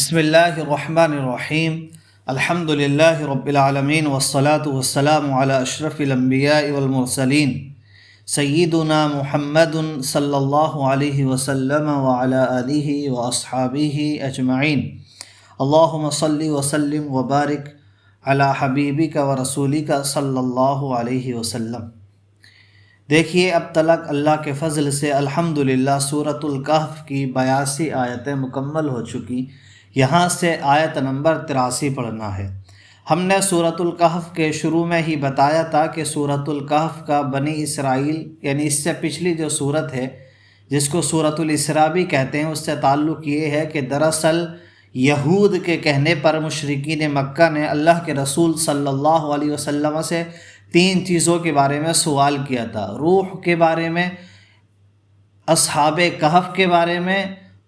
بسم اللہ الرحمن الرحیم الحمد للہ رب العالمین والصلاة والسلام علی اشرف الانبیاء والمرسلین سیدنا محمد صلی اللہ علیہ وسلم وعلی آلہ واصحابہ اجمعین اللہم صلی وسلم وبارک علی حبیبک ورسولک صلی اللہ علیہ وسلم۔ دیکھیے اب تلک اللہ کے فضل سے الحمدللہ سورۃ الکہف کی 82 آیتیں مکمل ہو چکی۔ یہاں سے آیت نمبر 83 پڑھنا ہے۔ ہم نے سورۃ الکہف کے شروع میں ہی بتایا تھا کہ سورۃ الکہف کا بنی اسرائیل یعنی اس سے پچھلی جو سورت ہے جس کو سورۃ الاسراء بھی کہتے ہیں، اس سے تعلق یہ ہے کہ دراصل یہود کے کہنے پر مشرکین مکہ نے اللہ کے رسول صلی اللہ علیہ وسلم سے 3 چیزوں کے بارے میں سوال کیا تھا: روح کے بارے میں، اصحاب کہف کے بارے میں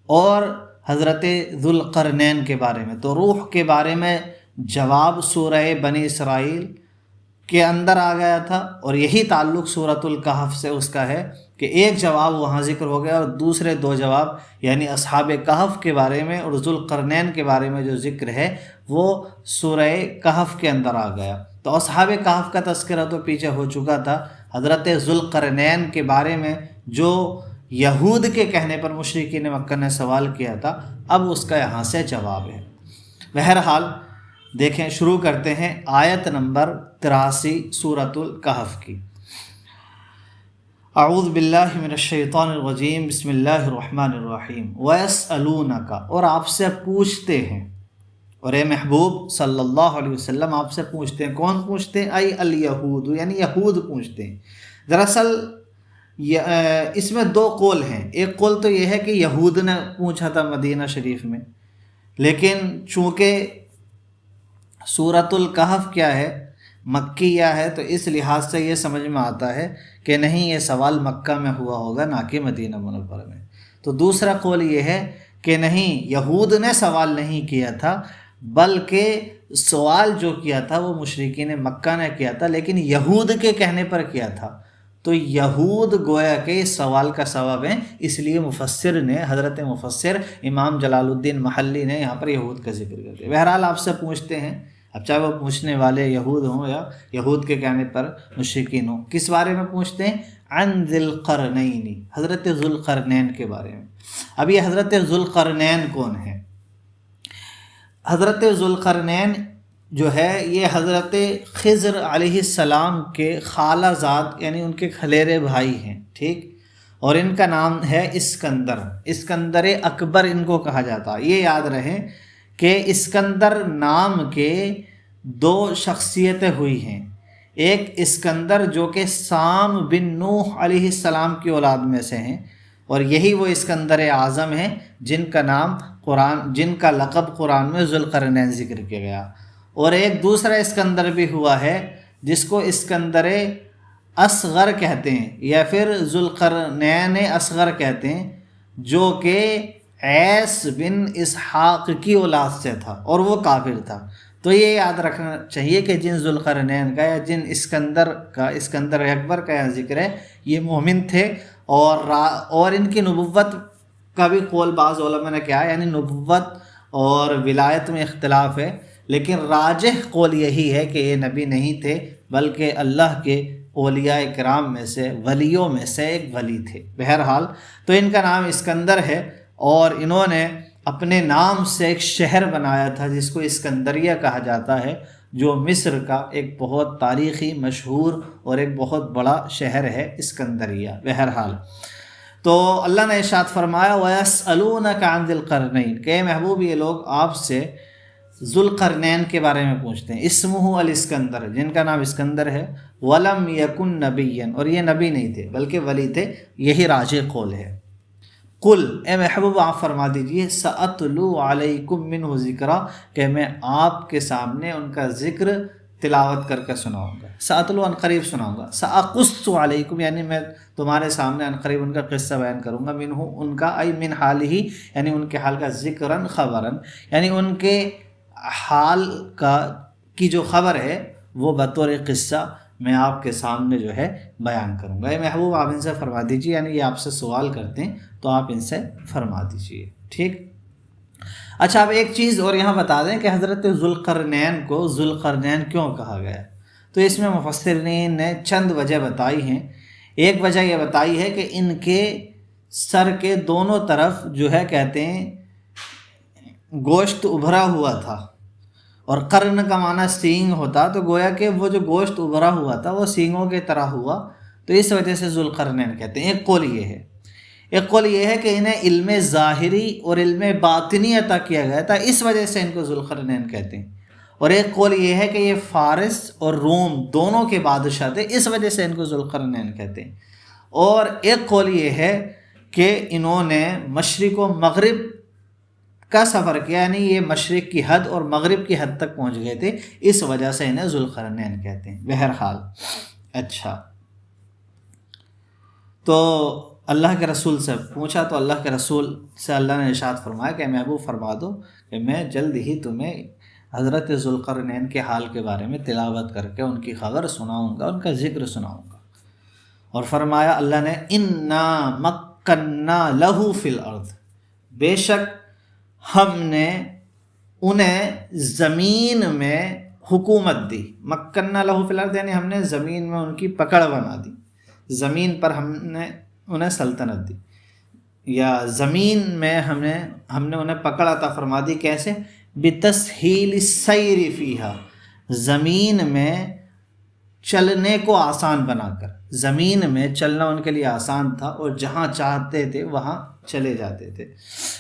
اور حضرت ذوالقرنین کے بارے میں۔ تو روح کے بارے میں جواب سورہ بنی اسرائیل کے اندر آ گیا تھا، اور یہی تعلق سورۃ الکہف سے اس کا ہے کہ ایک جواب وہاں ذکر ہو گیا اور دوسرے 2 جواب یعنی اصحاب کہف کے بارے میں اور ذوالقرنین کے بارے میں جو ذکر ہے وہ سورہ کہف کے اندر آ گیا۔ تو اصحاب کہف کا تذکرہ تو پیچھے ہو چکا تھا۔ حضرت ذوالقرنین کے بارے میں جو یہود کے کہنے پر مشرکین مکہ نے سوال کیا تھا، اب اس کا یہاں سے جواب ہے۔ بہرحال دیکھیں، شروع کرتے ہیں آیت نمبر 83 سورۃ الکہف کی۔ اعوذ باللہ من الشیطان الرجیم، بسم اللہ الرحمن الرحیم۔ وَيَسْأَلُونَكَ، اور آپ سے پوچھتے ہیں، اور اے محبوب صلی اللہ علیہ وسلم آپ سے پوچھتے ہیں۔ کون پوچھتے ہیں؟ ای الیہود، یعنی یہود پوچھتے ہیں۔ دراصل اس میں 2 قول ہیں۔ ایک قول تو یہ ہے کہ یہود نے پوچھا تھا مدینہ شریف میں، لیکن چونکہ سورۃ الکہف کیا ہے، مکیہ ہے، تو اس لحاظ سے یہ سمجھ میں آتا ہے کہ نہیں، یہ سوال مکہ میں ہوا ہوگا نہ کہ مدینہ منورہ میں۔ تو دوسرا قول یہ ہے کہ نہیں، یہود نے سوال نہیں کیا تھا، بلکہ سوال جو کیا تھا وہ مشرکین مکہ نے کیا تھا، لیکن یہود کے کہنے پر کیا تھا۔ تو یہود گویا کہ اس سوال کا سبب ہیں، اس لیے مفسر نے، حضرت مفسر امام جلال الدین محلی نے یہاں پر یہود کا ذکر کر دیا۔ بہرحال آپ سے پوچھتے ہیں، اب چاہے وہ پوچھنے والے یہود ہوں یا یہود کے کہنے پر مشرکین ہوں، کس بارے میں پوچھتے ہیں؟ عن ذی القرنین، حضرت ذوالقرنین کے بارے میں۔ اب یہ حضرت ذوالقرنین کون ہے؟ حضرت ذوالقرنین جو ہے یہ حضرت خضر علیہ السلام کے خالہ زاد یعنی ان کے خلیرے بھائی ہیں، ٹھیک؟ اور ان کا نام ہے اسکندر، اسکندر اکبر ان کو کہا جاتا ہے۔ یہ یاد رہے کہ اسکندر نام کے 2 شخصیتیں ہوئی ہیں۔ ایک اسکندر جو کہ سام بن نوح علیہ السلام کی اولاد میں سے ہیں، اور یہی وہ اسکندر اعظم ہیں جن کا لقب قرآن میں ذوالقرنین ذکر کیا گیا۔ اور ایک دوسرا اسکندر بھی ہوا ہے جس کو اسکندر اصغر کہتے ہیں یا پھر ذوالقرنین اصغر کہتے ہیں، جو کہ عیس بن اسحاق کی اولاد سے تھا اور وہ کافر تھا۔ تو یہ یاد رکھنا چاہیے کہ جن ذوالقرنین کا یا جن اسکندر اکبر کا یہاں ذکر ہے، یہ مومن تھے، اور ان کی نبوت کا بھی قول بعض علماء نے کیا ہے، یعنی نبوت اور ولایت میں اختلاف ہے، لیکن راجح قول یہی ہے کہ یہ نبی نہیں تھے، بلکہ اللہ کے اولیاء کرام میں سے، ولیوں میں سے ایک ولی تھے۔ بہرحال تو ان کا نام اسکندر ہے، اور انہوں نے اپنے نام سے ایک شہر بنایا تھا جس کو اسکندریہ کہا جاتا ہے، جو مصر کا ایک بہت تاریخی، مشہور اور ایک بہت بڑا شہر ہے اسکندریہ۔ بہرحال تو اللہ نے ارشاد فرمایا وَيَسْأَلُونَكَ عَنْ ذِي الْقَرْنَيْنِ، کہ محبوب یہ لوگ آپ سے ذوالقرنین کے بارے میں پوچھتے ہیں۔ اسمہ الاسکندر، جن کا نام اسکندر ہے، وَلَمْ يَكُنْ نَبِيًّا، اور یہ نبی نہیں تھے بلکہ ولی تھے، یہی راجح قول ہے۔ قل، اے محبوب آپ فرما دیجئے، سأتلو علیکم منہ ذکرا، کہ میں آپ کے سامنے ان کا ذکر تلاوت کر کے سناؤں گا۔ سأتلو عنقریب سناؤں گا، سأقص علیکم یعنی میں تمہارے سامنے عنقریب ان کا قصہ بیان کروں گا، منہ ان کا، ای من حالہ یعنی ان کے حال کا، ذکراً خبراً یعنی ان کے حال کی جو خبر ہے وہ بطور قصہ میں آپ کے سامنے جو ہے بیان کروں گا۔ اے محبوب آپ ان سے فرما دیجیے، یعنی یہ آپ سے سوال کرتے ہیں تو آپ ان سے فرما دیجیے، ٹھیک؟ اچھا، اب ایک چیز اور یہاں بتا دیں کہ حضرت ذوالقرنین کو ذوالقرنین کیوں کہا گیا؟ تو اس میں مفسرین نے چند وجہ بتائی ہیں۔ ایک وجہ یہ بتائی ہے کہ ان کے سر کے دونوں طرف جو ہے کہتے ہیں گوشت ابھرا ہوا تھا، اور قرن کا معنی سینگ ہوتا، تو گویا کہ وہ جو گوشت ابھرا ہوا تھا وہ سینگوں کی طرح ہوا، تو اس وجہ سے ذوالقرنین کہتے ہیں۔ ایک قول یہ ہے، ایک قول یہ ہے کہ انہیں علم ظاہری اور علم باطنی عطا کیا گیا تھا، اس وجہ سے ان کو ذوالقرنین کہتے ہیں۔ اور ایک قول یہ ہے کہ یہ فارس اور روم دونوں کے بادشاہ تھے، اس وجہ سے ان کو ذوالقرنین کہتے ہیں۔ اور ایک قول یہ ہے کہ انہوں نے مشرق و مغرب کا سفر کیا، یعنی یہ مشرق کی حد اور مغرب کی حد تک پہنچ گئے تھے، اس وجہ سے انہیں ذوالقرنین کہتے ہیں۔ بہرحال اچھا، تو اللہ کے رسول سے پوچھا تو اللہ کے رسول سے اللہ نے ارشاد فرمایا کہ محبوب فرما دو کہ میں جلد ہی تمہیں حضرت ذوالقرنین کے حال کے بارے میں تلاوت کر کے ان کی خبر سناؤں گا، ان کا ذکر سناؤں گا۔ اور فرمایا اللہ نے انا مکننا لہو فی الارض، بے شک ہم نے انہیں زمین میں حکومت دی۔ مکننا لہو فی الارض یعنی ہم نے زمین میں ان کی پکڑ بنا دی، زمین پر ہم نے انہیں سلطنت دی، یا زمین میں ہم نے انہیں پکڑ عطا فرما دی۔ کیسے؟ بتسہیل السیر فیہا، زمین میں چلنے کو آسان بنا کر، زمین میں چلنا ان کے لیے آسان تھا، اور جہاں چاہتے تھے وہاں چلے جاتے تھے۔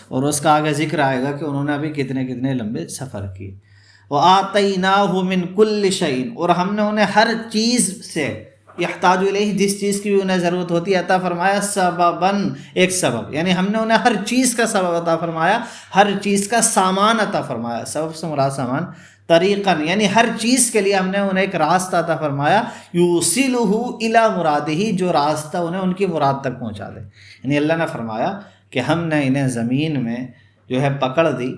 اور اس کا آگے ذکر آئے گا کہ انہوں نے ابھی کتنے کتنے لمبے سفر کیے۔ وَآتَيْنَاهُ مِن كُلِّ شَيْءٍ، اور ہم نے انہیں ہر چیز سے، یحتاج الیہ، جس چیز کی بھی انہیں ضرورت ہوتی ہے، عطا فرمایا، سبباً، ایک سبب، یعنی ہم نے انہیں ہر چیز کا سبب عطا فرمایا، ہر چیز کا سامان عطا فرمایا۔ سبب سے مراد سامان، طریقاً یعنی ہر چیز کے لیے ہم نے انہیں ایک راستہ عطا فرمایا، یوصلہ الی مرادہ، جو راستہ انہیں ان کی مراد تک پہنچا دے۔ یعنی اللہ نے فرمایا کہ ہم نے انہیں زمین میں جو ہے پکڑ دی،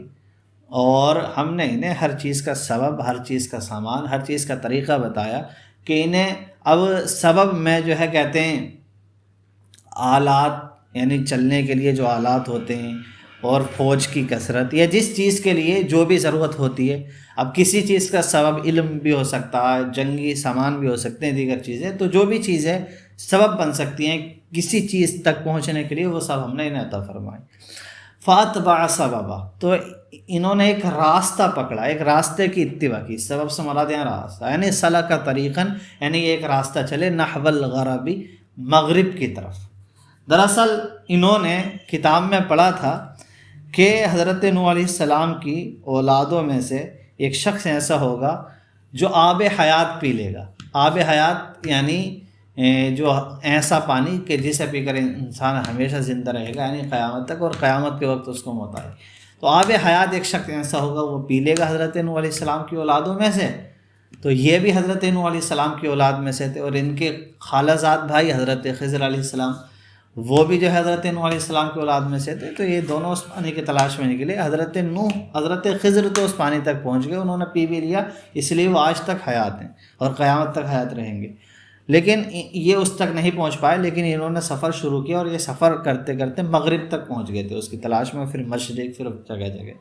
اور ہم نے انہیں ہر چیز کا سبب، ہر چیز کا سامان، ہر چیز کا طریقہ بتایا، کہ انہیں اب سبب میں جو ہے کہتے ہیں آلات، یعنی چلنے کے لیے جو آلات ہوتے ہیں، اور فوج کی کثرت، یا جس چیز کے لیے جو بھی ضرورت ہوتی ہے۔ اب کسی چیز کا سبب علم بھی ہو سکتا ہے، جنگی سامان بھی ہو سکتے ہیں، دیگر چیزیں، تو جو بھی چیزیں سبب بن سکتی ہیں کسی چیز تک پہنچنے کے لیے، وہ سب ہم نے انہیں عطا فرمائے۔ فاتبع سببا، تو انہوں نے ایک راستہ پکڑا، ایک راستے کی اتباع کی۔ سبب سے مراد یہاں راستہ، یعنی سلک طریقاً، یعنی ایک راستہ چلے، نحو الغربی، مغرب کی طرف۔ دراصل انہوں نے کتاب میں پڑھا تھا کہ حضرت نوح علیہ السلام کی اولادوں میں سے ایک شخص ایسا ہوگا جو آب حیات پی لے گا۔ آب حیات یعنی جو ایسا پانی کہ جسے پی کر انسان ہمیشہ زندہ رہے گا، یعنی قیامت تک، اور قیامت کے وقت اس کو موت آئے۔ تو آب حیات ایک شخص ایسا ہوگا، وہ پی لے گا حضرت نوح علیہ السلام کی اولادوں میں سے۔ تو یہ بھی حضرت نوح علیہ السلام کی اولاد میں سے تھے، اور ان کے خالہ زاد بھائی حضرت خضر علیہ السلام، وہ بھی جو ہے حضرت نوح علیہ السلام کی اولاد میں سے تھے۔ تو یہ دونوں اس پانی کی تلاش میں نکلے۔ حضرت نوح، حضرت خضر تو اس پانی تک پہنچ گئے، انہوں نے پی بھی لیا، اس لیے وہ آج تک حیات ہیں اور قیامت تک حیات رہیں گے۔ لیکن یہ اس تک نہیں پہنچ پائے، لیکن انہوں نے سفر شروع کیا، اور یہ سفر کرتے کرتے مغرب تک پہنچ گئے تھے اس کی تلاش میں، پھر مشرق، پھر جگہ جگہ۔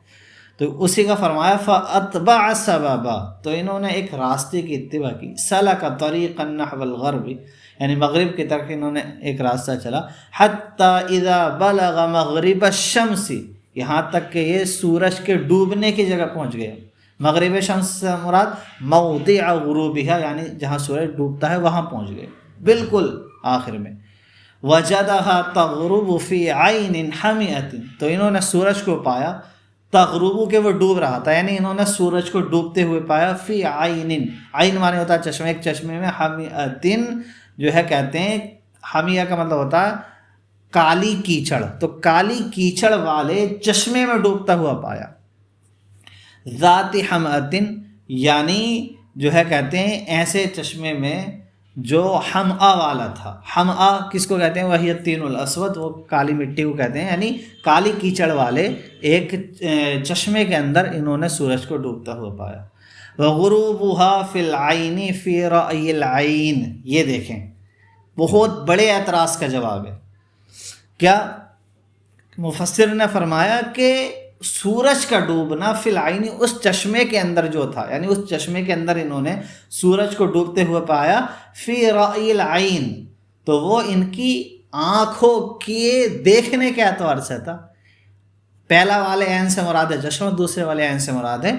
تو اسی کا فرمایا فَأَتْبَعَ سَبَبًا، تو انہوں نے ایک راستے کی اتباع کی، سَلَكَ طَرِيقًا نَحْوَ الْغَرْبِ، یعنی مغرب کی طرف انہوں نے ایک راستہ چلا، حَتَّى إِذَا بَلَغَ مَغْرِبَ الشَّمْسِ، یہاں تک کہ یہ سورج کے ڈوبنے کی جگہ پہنچ گئے۔ مغرب شمس سے مراد موضع غروبها، یعنی جہاں سورج ڈوبتا ہے وہاں پہنچ گئے، بالکل آخر میں۔ وَجَدَهَا تَغْرُبُ فِي عَيْنٍ حَمِئَةٍ، تو انہوں نے سورج کو پایا، تغربو کہ وہ ڈوب رہا تھا، یعنی انہوں نے سورج کو ڈوبتے ہوئے پایا، فی عین، عین معنی ہوتا ہے چشمے، ایک چشمے میں، حمیئتن جو ہے کہتے ہیں، حمیہ کا مطلب ہوتا ہے کالی کیچڑ، تو کالی کیچڑ والے چشمے میں ڈوبتا ہوا پایا۔ ذات حمأتن، یعنی جو ہے کہتے ہیں ایسے چشمے میں جو حمآ والا تھا۔ حمآ کس کو کہتے ہیں؟ وہی الطین الاسود، وہ کالی مٹی کو کہتے ہیں، یعنی کالی کیچڑ والے ایک چشمے کے اندر انہوں نے سورج کو ڈوبتا ہوا پایا۔ وغروبها فی العین فی رأی العین، یہ دیکھیں بہت بڑے اعتراض کا جواب ہے۔ کیا؟ مفسر نے فرمایا کہ سورج کا ڈوبنا فی العین، اس چشمے کے اندر جو تھا، یعنی اس چشمے کے اندر انہوں نے سورج کو ڈوبتے ہوئے پایا، فی رأی العین، تو وہ ان کی آنکھوں کے دیکھنے کے اعتبار سے تھا۔ پہلا والے عین سے مراد ہے چشمہ، دوسرے والے عین سے مراد ہے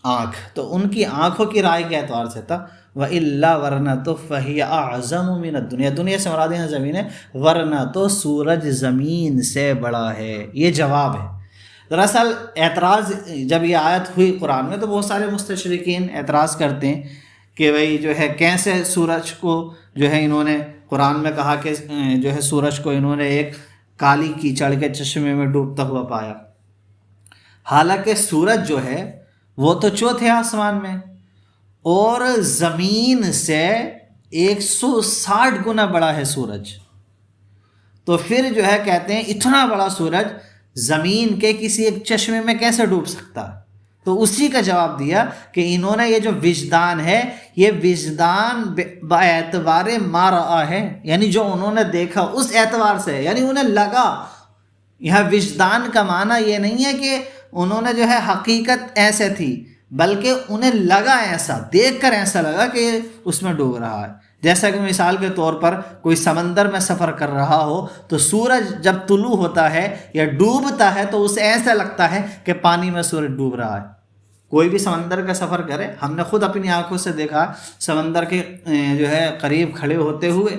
آنکھ، تو ان کی آنکھوں کی رائے کے اعتبار سے تھا۔ وَإِلَّا ورنہ تو فَهِيَ أَعْظَمُ مِنَ الدُّنْيَا، دنیا سے مراد ہے زمین ہے، ورنہ تو سورج زمین سے بڑا ہے۔ یہ جواب ہے۔ دراصل اعتراض جب یہ آیت ہوئی قرآن میں تو بہت سارے مستشرقین اعتراض کرتے ہیں کہ بھئی جو ہے کیسے سورج کو جو ہے انہوں نے قرآن میں کہا کہ جو ہے سورج کو انہوں نے ایک کالی کیچڑ کے چشمے میں ڈوبتا ہوا پایا، حالانکہ سورج جو ہے وہ تو چوتھے آسمان میں اور زمین سے 160 گنا بڑا ہے سورج، تو پھر جو ہے کہتے ہیں اتنا بڑا سورج زمین کے کسی ایک چشمے میں کیسے ڈوب سکتا؟ تو اسی کا جواب دیا کہ انہوں نے یہ جو وجدان ہے، یہ وجدان باعتبار ما رآ ہے، یعنی جو انہوں نے دیکھا اس اعتبار سے، یعنی انہیں لگا۔ یہاں وجدان کا معنی یہ نہیں ہے کہ انہوں نے جو ہے حقیقت ایسے تھی، بلکہ انہیں لگا، ایسا دیکھ کر ایسا لگا کہ اس میں ڈوب رہا ہے۔ جیسا کہ مثال کے طور پر کوئی سمندر میں سفر کر رہا ہو تو سورج جب طلوع ہوتا ہے یا ڈوبتا ہے تو اسے ایسا لگتا ہے کہ پانی میں سورج ڈوب رہا ہے۔ کوئی بھی سمندر کا سفر کرے، ہم نے خود اپنی آنکھوں سے دیکھا سمندر کے جو ہے قریب کھڑے ہوتے ہوئے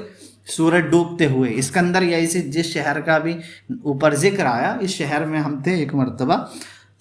سورج ڈوبتے ہوئے۔ اسکندر یا اسی جس شہر کا بھی اوپر ذکر آیا، اس شہر میں ہم تھے ایک مرتبہ،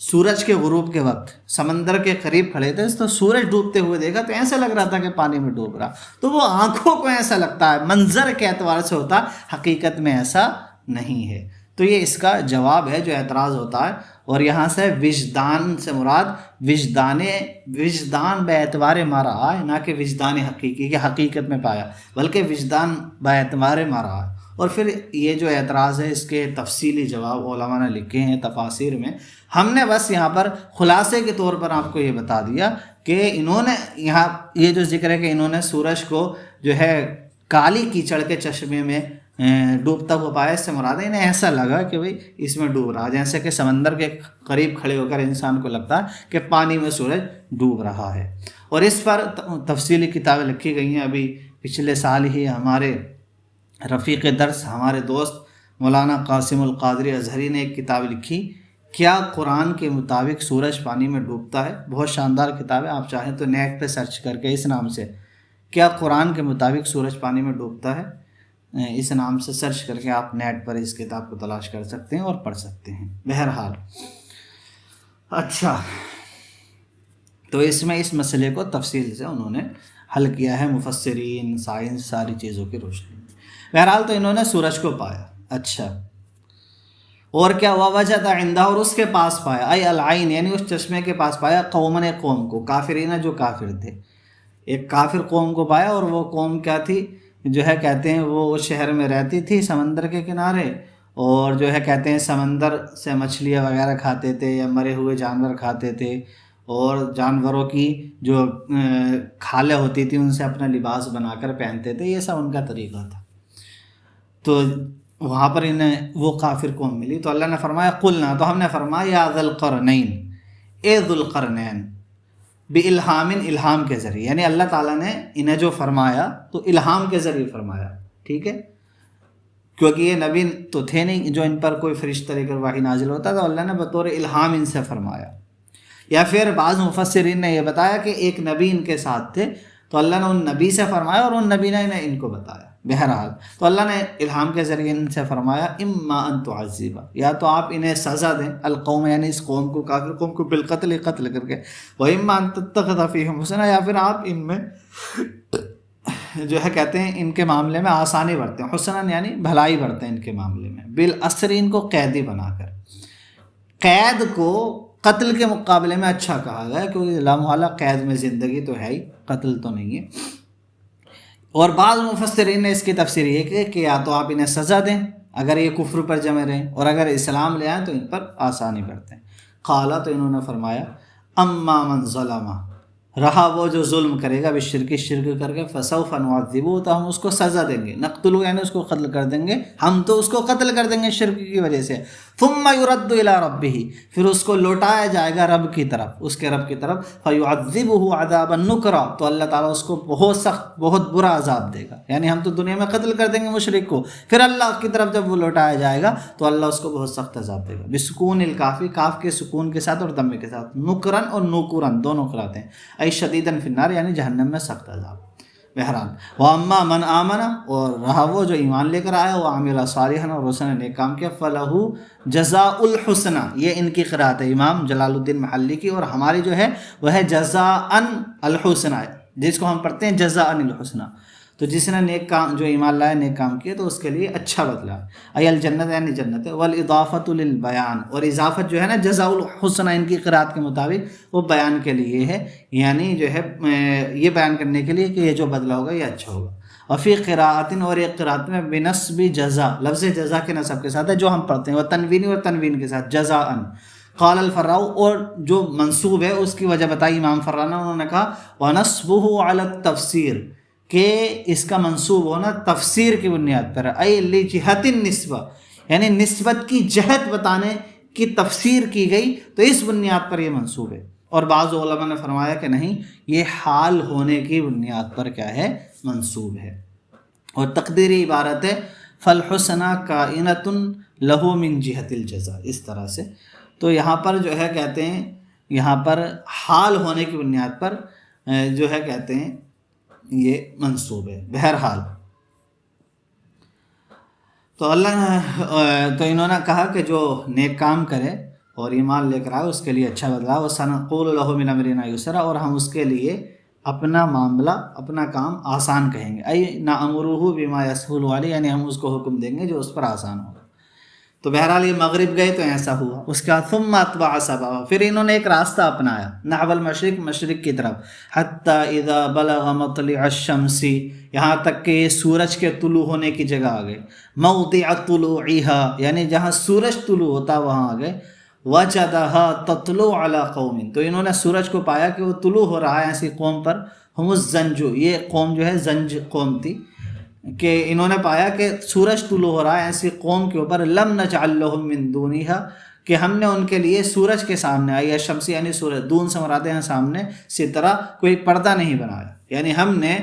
سورج کے غروب کے وقت سمندر کے قریب کھڑے تھے تو سورج ڈوبتے ہوئے دیکھا تو ایسا لگ رہا تھا کہ پانی میں ڈوب رہا۔ تو وہ آنکھوں کو ایسا لگتا ہے، منظر کے اعتبار سے ہوتا، حقیقت میں ایسا نہیں ہے۔ تو یہ اس کا جواب ہے جو اعتراض ہوتا ہے۔ اور یہاں سے وجدان سے مراد وجدان بے اعتبار ما رآ ہے، نہ کہ وجدان حقیقی کہ حقیقت میں پایا، بلکہ وجدان بے اعتبار ما رآ ہے۔ اور پھر یہ جو اعتراض ہے اس کے تفصیلی جواب علماء نے لکھے ہیں تفاسیر میں، ہم نے بس یہاں پر خلاصے کے طور پر آپ کو یہ بتا دیا کہ انہوں نے یہاں یہ جو ذکر ہے کہ انہوں نے سورج کو جو ہے کالی کیچڑ کے چشمے میں ڈوبتا ہوا پایا، اس سے مراد ہے انہیں ایسا لگا کہ بھئی اس میں ڈوب رہا، جیسے کہ سمندر کے قریب کھڑے ہو کر انسان کو لگتا ہے کہ پانی میں سورج ڈوب رہا ہے۔ اور اس پر تفصیلی کتابیں لکھی گئی ہیں۔ ابھی پچھلے سال ہی ہمارے رفیق درس، ہمارے دوست مولانا قاسم القادری اظہری نے ایک کتاب لکھی، کیا قرآن کے مطابق سورج پانی میں ڈوبتا ہے؟ بہت شاندار کتاب ہے، آپ چاہیں تو نیٹ پہ سرچ کر کے اس نام سے، کیا قرآن کے مطابق سورج پانی میں ڈوبتا ہے، اس نام سے سرچ کر کے آپ نیٹ پر اس کتاب کو تلاش کر سکتے ہیں اور پڑھ سکتے ہیں۔ بہرحال اچھا، تو اس میں اس مسئلے کو تفصیل سے انہوں نے حل کیا ہے، مفسرین، سائنس، ساری چیزوں کی روشنی میں۔ بہرحال تو انہوں نے سورج کو پایا۔ اچھا، اور کیا وجد عندہ، اور اس کے پاس پایا، ای العین، یعنی اس چشمے کے پاس پایا، قومن، قوم کو، کافرین جو کافر تھے، ایک کافر قوم کو پایا۔ اور وہ قوم کیا تھی؟ جو ہے کہتے ہیں وہ اس شہر میں رہتی تھی سمندر کے کنارے، اور جو ہے کہتے ہیں سمندر سے مچھلیاں وغیرہ کھاتے تھے یا مرے ہوئے جانور کھاتے تھے، اور جانوروں کی جو کھالیں ہوتی تھی ان سے اپنا لباس بنا کر پہنتے تھے، یہ سب ان کا طریقہ تھا۔ تو وہاں پر انہیں وہ کافر قوم ملی، تو اللہ نے فرمایا قلنا، تو ہم نے فرمایا یا ذی القرنین، اے ذو القرنین، بالہام، الہام کے ذریعے، یعنی اللہ تعالیٰ نے انہیں جو فرمایا تو الہام کے ذریعے فرمایا، ٹھیک ہے، کیونکہ یہ نبی تو تھے نہیں جو ان پر کوئی فرشتہ لے کر وحی نازل ہوتا، تو اللہ نے بطور الہام ان سے فرمایا۔ یا پھر بعض مفسرین نے یہ بتایا کہ ایک نبی ان کے ساتھ تھے تو اللہ نے ان نبی سے فرمایا اور ان نبی نے ان کو بتایا۔ بہرحال تو اللہ نے الہام کے ذریعے ان سے فرمایا اما ان تعذب، یا تو آپ انہیں سزا دیں، القوم یعنی اس قوم کو، کافر قوم کو، بالقتل، قتل کر کے، و اما ان تتخذ فیہم حسنا، یا پھر آپ ان میں جو ہے کہتے ہیں ان کے معاملے میں آسانی برتیں، حسنا یعنی بھلائی برتیں ان کے معاملے میں، بالاسر، ان کو قیدی بنا کر۔ قید کو قتل کے مقابلے میں اچھا کہا گیا کیونکہ لا محالہ قید میں زندگی تو ہے ہی، قتل تو نہیں ہے۔ اور بعض مفسرین نے اس کی تفسیر یہ کہ یا تو آپ انہیں سزا دیں اگر یہ کفر پر جمے رہیں، اور اگر اسلام لے آئیں تو ان پر آسانی برتیں۔ قالا، تو انہوں نے فرمایا اما من ظلم، رہا وہ جو ظلم کرے گا، بالشرک، شرک کر کے، فسوف نعذبہ، تو ہم اس کو سزا دیں گے، نقتلو یعنی اس کو قتل کر دیں گے، ہم تو اس کو قتل کر دیں گے شرک کی وجہ سے، ثم يرد الى ربه، پھر اس کو لوٹایا جائے گا رب کی طرف، اس کے رب کی طرف، فيعذبه عذابا نکرا، تو اللہ تعالیٰ اس کو بہت سخت بہت برا عذاب دے گا. یعنی ہم تو دنیا میں قتل کر دیں گے مشرک کو، پھر اللہ کی طرف جب وہ لوٹایا جائے گا تو اللہ اس کو بہت سخت عذاب دے گا. بسکون الکافی، کاف کے سکون کے ساتھ اور دم کے ساتھ، نکرن اور نوکرن دونوں قراءتیں ہیں. ای شدیدن فی النار، یعنی جہنم میں سخت عذاب. بہرحال واما من آمن، اور رہا وہ جو ایمان لے کر آیا، وہ عامل صالحا، اور اس نے نیک کام کیا، فلہ جزاء الحسنى، یہ ان کی قرأت ہے امام جلال الدین محلی کی، اور ہماری جو ہے وہ ہے جزاء الحسنى، جس کو ہم پڑھتے ہیں جزاء الحسنى. تو جس نے نیک کام، جو ایمان لائے نیک کام کیے، تو اس کے لیے اچھا بدلہ ہے. ای الجنت، یعنی جنت ہے. والاضافۃ للبیان، اور اضافت جو ہے نا جزاء الحسنى ان کی قرأت کے مطابق وہ بیان کے لیے ہے، یعنی جو ہے یہ بیان کرنے کے لیے کہ یہ جو بدلہ ہوگا یہ اچھا ہوگا. وفی قراءۃ، اور ایک قرأت میں بنصب جزا، لفظ جزا کے نصب کے ساتھ ہے جو ہم پڑھتے ہیں، وہ تنوین اور تنوین کے ساتھ جزاء. قال الفراء، اور جو منصوب ہے اس کی وجہ بتائی امام فراء نے، انہوں نے کہا ونصبه علی التفسیر، کہ اس کا منصوب ہونا تفسیر کی بنیاد پر ہے. ای لجہت النسبہ، یعنی نسبت کی جہت بتانے کی تفسیر کی گئی، تو اس بنیاد پر یہ منصوب ہے. اور بعض علماء نے فرمایا کہ نہیں، یہ حال ہونے کی بنیاد پر کیا ہے، منصوب ہے. اور تقدیری عبارت ہے فالحسنى کائنۃ لہ من جہت الجزاء، اس طرح سے. تو یہاں پر جو ہے کہتے ہیں، یہاں پر حال ہونے کی بنیاد پر جو ہے کہتے ہیں یہ منصوب ہے. بہرحال تو تو انہوں نے کہا کہ جو نیک کام کرے اور ایمان لے کر آئے اس کے لیے اچھا بدلا. وَسَنَقُولُ لَهُ مِنْ أَمْرِنَا يُسْرًا، اور ہم اس کے لیے اپنا معاملہ، اپنا کام آسان کہیں گے. ای نَأْمُرُهُ بِمَا يَسْهُلُ عَلَيْهِ، یعنی ہم اس کو حکم دیں گے جو اس پر آسان ہوگا. تو بہرحال یہ مغرب گئے تو ایسا ہوا. اس کے بعد ثم اتبع سببا، پھر انہوں نے ایک راستہ اپنایا نحو المشرق، مشرق کی طرف. حتی اذا بلغ مطلع الشمس، یہاں تک کہ یہ سورج کے طلوع ہونے کی جگہ آ گئے. موضع طلوعها، یعنی جہاں سورج طلوع ہوتا وہاں آ گئے. وجدها تطلع على قوم، تو انہوں نے سورج کو پایا کہ وہ طلوع ہو رہا ہے ایسی قوم پر. ہم الزنج، یہ قوم جو ہے زنج قوم تھی، کہ انہوں نے پایا کہ سورج طلوع ہو رہا ہے ایسی قوم کے اوپر. لم نجعل لهم من دونها، کہ ہم نے ان کے لیے سورج کے سامنے، آئی شمسی یعنی سورج، دون سے مراد ہیں سامنے، سترہ، کوئی پردہ نہیں بنایا. یعنی ہم نے،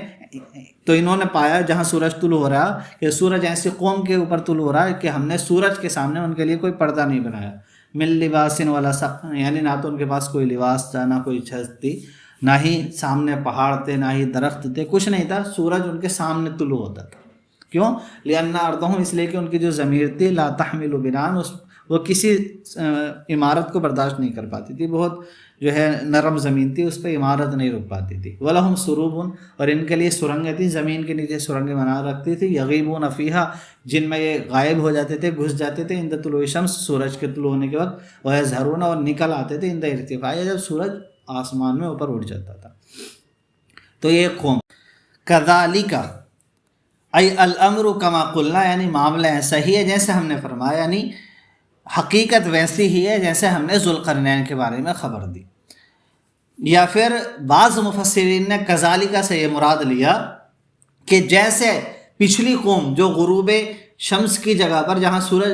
تو انہوں نے پایا جہاں سورج طلوع ہو رہا کہ سورج ایسی قوم کے اوپر طلوع ہو رہا ہے کہ ہم نے سورج کے سامنے ان کے لیے کوئی پردہ نہیں بنایا. من لباس ولا سقف، یعنی نہ تو ان کے پاس کوئی لباس تھا، نہ کوئی چھت تھی، نہ ہی سامنے پہاڑ تھے، نہ ہی درخت تھے، کچھ نہیں تھا. سورج ان کے سامنے طلوع ہوتا تھا. کیوں؟ لأن ارضهم، اس لیے کہ ان کی جو ضمیر تھی، لا تحمل بناء، وہ کسی عمارت کو برداشت نہیں کر پاتی تھی، بہت جو ہے نرم زمین تھی، اس پہ عمارت نہیں رک پاتی تھی. ولہم سروب، اور ان کے لیے سرنگیں تھیں، زمین کے نیچے سرنگیں بنا رکھتی تھی. یغیبون فیہا، جن میں یہ غائب ہو جاتے تھے، گھس جاتے تھے. عند طلوع الشمس، سورج کے طلوع ہونے کے وقت. ویظہرون، اور نکل آتے تھے. عند ارتفاع، جب سورج آسمان میں اوپر اٹھ جاتا تھا. تو یہ قوم. کذالک، ای الامر کما قلنا، یعنی معاملہ ایسا ہی ہے جیسے ہم نے فرمایا، یعنی حقیقت ویسی ہی ہے جیسے ہم نے ذوالقرنین کے بارے میں خبر دی. یا پھر بعض مفسرین نے کذالک سے یہ مراد لیا کہ جیسے پچھلی قوم جو غروب شمس کی جگہ پر، جہاں سورج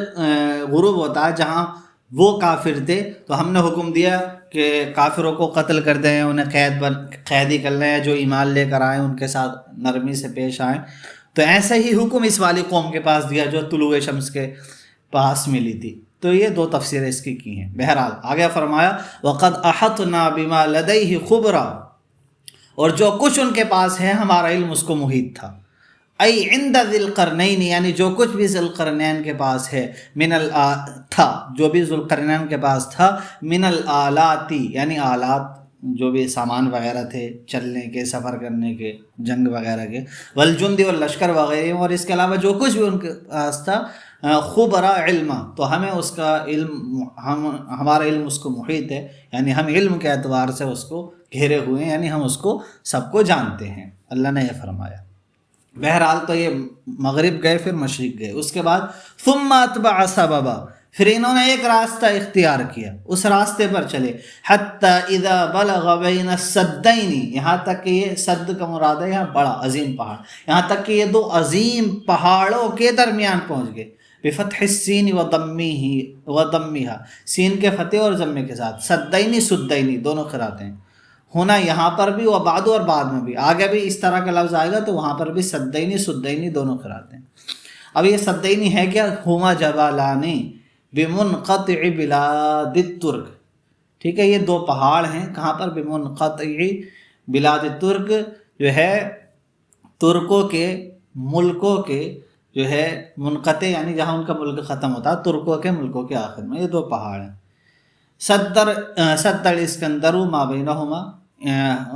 غروب ہوتا ہے، جہاں وہ کافر تھے، تو ہم نے حکم دیا کہ کافروں کو قتل کر دیں، انہیں قیدی کر لیں، جو ایمان لے کر آئیں ان کے ساتھ نرمی سے پیش آئیں. تو ایسے ہی حکم اس والی قوم کے پاس دیا جو طلوع شمس کے پاس ملی تھی. تو یہ دو تفسیریں اس کی ہیں. بہرحال آگے فرمایا وَقَدْ أَحَطْنَا بِمَا لَدَيْهِ خُبْرًا، اور جو کچھ ان کے پاس ہے ہمارا علم اس کو محیط تھا. ای عند ذی القرنین، یعنی جو کچھ بھی ذی القرنین کے پاس ہے، تھا، جو بھی ذی القرنین کے پاس تھا، من الآلاتی، یعنی آلات، جو بھی سامان وغیرہ تھے، چلنے کے، سفر کرنے کے، جنگ وغیرہ کے، والجند واللشکر وغیرہ، اور اس کے علاوہ جو کچھ بھی ان کے پاس تھا. خبرا علم، تو ہمیں اس کا علم، ہمارا علم اس کو محیط ہے، یعنی ہم علم کے اعتبار سے اس کو گھیرے ہوئے ہیں، یعنی ہم اس کو سب کو جانتے ہیں. اللہ نے یہ فرمایا. بہرحال تو یہ مغرب گئے، پھر مشرق گئے. اس کے بعد ثم اتبع سببا، پھر انہوں نے ایک راستہ اختیار کیا، اس راستے پر چلے. حتی اذا بلغ بین السدین، یہاں تک کہ یہ سد کا مراد ہے یہاں بڑا عظیم پہاڑ، یہاں تک کہ یہ دو عظیم پہاڑوں کے درمیان پہنچ گئے. بفتح السین وضمها، سین کے فتح اور ضمے کے ساتھ، سدینی سدینی دونوں قرأتیں ہیں ہونا، یہاں پر بھی وبعد اور بعد میں بھی، آگے بھی اس طرح کا لفظ آئے گا تو وہاں پر بھی سدینی سدینی دونوں قرأتیں ہیں۔ اب یہ سدینی ہے کیا؟ ہما جبالانی بمنقطع بلاد الترک، ٹھیک ہے، یہ دو پہاڑ ہیں کہاں پر؟ بمنقطع بلاد الترک، جو ہے ترکوں کے ملکوں کے، جو ہے منقطع یعنی جہاں ان کا ملک ختم ہوتا ہے، ترکوں کے ملکوں کے آخر میں، یہ دو پہاڑ ہیں۔ صد الاسکندر ما بینہما،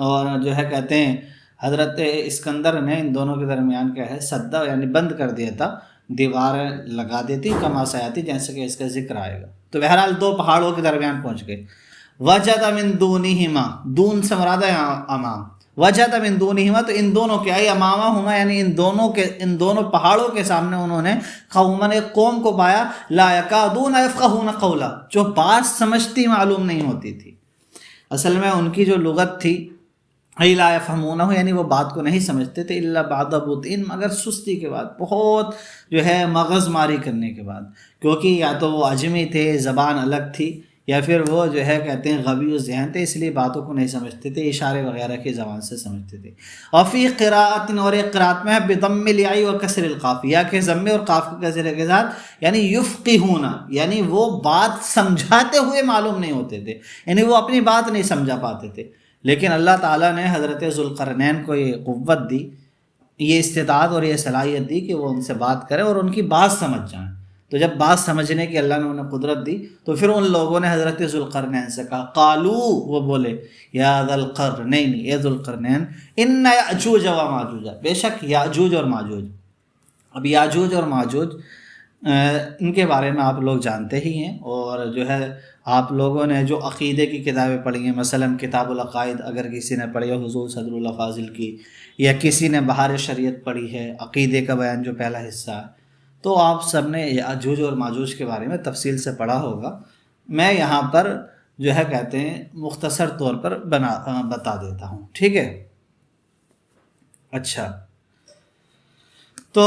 اور جو ہے کہتے ہیں حضرت اسکندر نے ان دونوں کے درمیان کیا ہے، سدہ یعنی بند کر دیا تھا، دیوار لگا دیتی، کما سیاتی، جیسے کہ اس کا ذکر آئے گا۔ تو بہرحال دو پہاڑوں کے درمیان پہنچ گئے۔ وجد من دونہما، دون سے مراد ہے امام، وجد من دونہما تو ان دونوں کے، آئی امامہما یعنی ان دونوں پہاڑوں کے سامنے انہوں نے قوماً ایک قوم کو پایا، لا یکادون یفقہون قولا، جو بات سمجھتی معلوم نہیں ہوتی تھی۔ اصل میں ان کی جو لغت تھی، ای لا یفہمونہ یعنی وہ بات کو نہیں سمجھتے تھے، الا بعد بطئن، مگر سستی کے بعد، بہت جو ہے مغز ماری کرنے کے بعد، کیونکہ یا تو وہ عجمی تھے، زبان الگ تھی، یا پھر وہ جو ہے کہتے ہیں غبی و ذہن تھے، اس لیے باتوں کو نہیں سمجھتے تھے، اشارے وغیرہ کی زبان سے سمجھتے تھے۔ اور فی قراءۃ، اور ایک قرأت میں ہے بضم الیاء و کسر القاف، یا کے ضمے اور قاف کے کسرے کے ساتھ، یعنی یفقہون، یعنی وہ بات سمجھاتے ہوئے معلوم نہیں ہوتے تھے، یعنی وہ اپنی بات نہیں سمجھا پاتے تھے، لیکن اللہ تعالیٰ نے حضرت ذوالقرنین کو یہ قوت دی، یہ استطاعت اور یہ صلاحیت دی کہ وہ ان سے بات کریں اور ان کی بات سمجھ جائیں۔ تو جب بات سمجھنے کی اللہ نے انہیں قدرت دی تو پھر ان لوگوں نے حضرت ذوالقرنین سے کہا، قالو، وہ بولے، یا ذا القرنین، اے ذوالقرنین، ان یاجوج و ماجوج، بے شک یاجوج اور ماجوج۔ اب یاجوج اور ماجوج ان کے بارے میں آپ لوگ جانتے ہی ہیں، اور جو ہے آپ لوگوں نے جو عقیدے کی کتابیں پڑھی ہیں، مثلا کتاب العقائد اگر کسی نے پڑھی ہے حضور صدر اللہ فاضل کی، یا کسی نے بہار شریعت پڑھی ہے، عقیدے کا بیان جو پہلا حصہ ہے، تو آپ سب نے یاجوج اور ماجوج کے بارے میں تفصیل سے پڑھا ہوگا۔ میں یہاں پر جو ہے کہتے ہیں مختصر طور پر بتا دیتا ہوں، ٹھیک ہے۔ اچھا، تو